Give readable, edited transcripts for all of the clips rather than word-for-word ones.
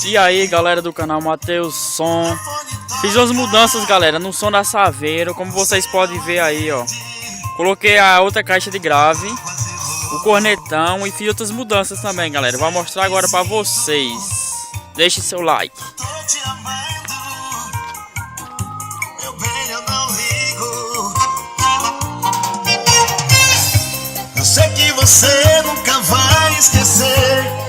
E aí galera do canal Matheus Som, fiz umas mudanças galera no som da Saveiro, como vocês podem ver aí ó. Coloquei a outra caixa de grave, o cornetão e fiz outras mudanças também galera. Vou mostrar agora pra vocês. Deixe seu like. Eu sei que você nunca vai esquecer.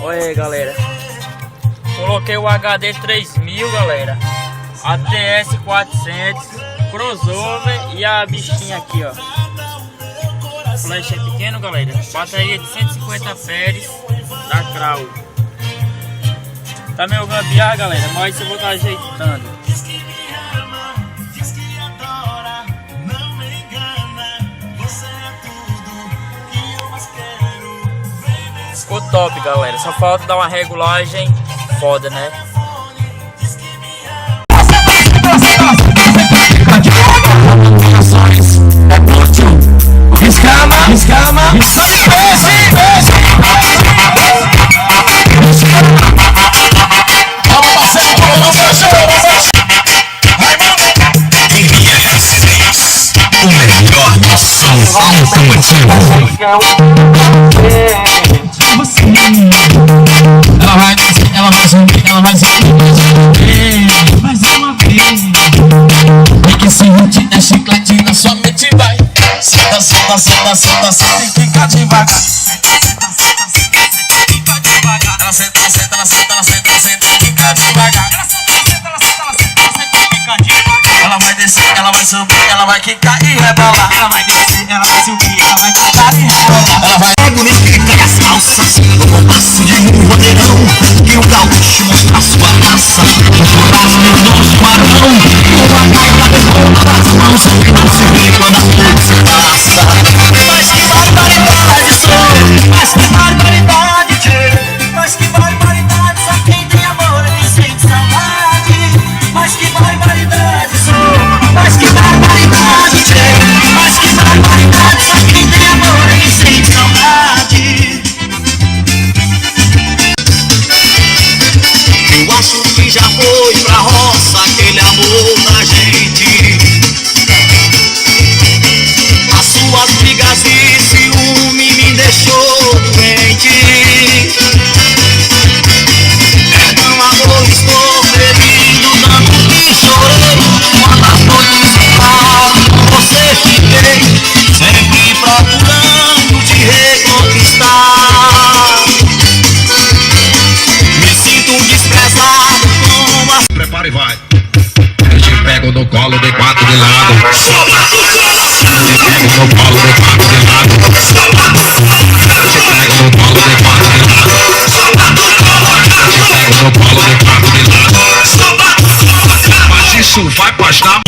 Olha aí galera, coloquei o HD 3000 galera, a TS 400, crossover e a bichinha aqui ó. Flash é pequeno galera, bateria de 150 Fs da Krau. Tá meio gambiarra galera, mas eu vou estar ajeitando. Ficou top galera, só falta dar uma regulagem foda né. O melhor do som automotivo. Ela vai descer, ela vai subir, ela vai subir mais uma vez. E que se rude é chiclete na sua mente vai. Senta, senta, senta, senta, senta e fica devagar. Ela senta, ela senta, ela senta, ela senta, ela senta e fica devagar. Ela vai descer, ela vai subir, ela vai quicar e rebolar. Ela vai descer, ela vai subir, ela vai quicar e rebolar. Ela vai bonita as calças, como passo de um rodeirão. E o gaúcho mostra sua raça. O churrasco do marão. Uma gaita de das mãos que não se vê quando a coisa se passa. Mas que barbaridade sou, mas que barbaridade tchê. Mas que barbaridade, só quem tem amor ele sente saudade. Mas que barbaridade sou, mas que barbaridade tchê. Mas que barbaridade, só quem tem amor ele sente saudade. Eu acho que já foi pra roça aquele amor da gente. As suas brigas e ciúme me deixou doente. Perdão amor, estou ferido, tanto que chorei. Quantas noites mal com você fiquei, sempre procurando te reconquistar. Me sinto desprezado como a... Prepara e vai. Eu te pego no colo de quatro de lado. Eu te pego no colo de quatro de lado. Eu te pego no colo de quatro de lado. Eu te pego no colo de quatro de lado. Mas isso vai pastar.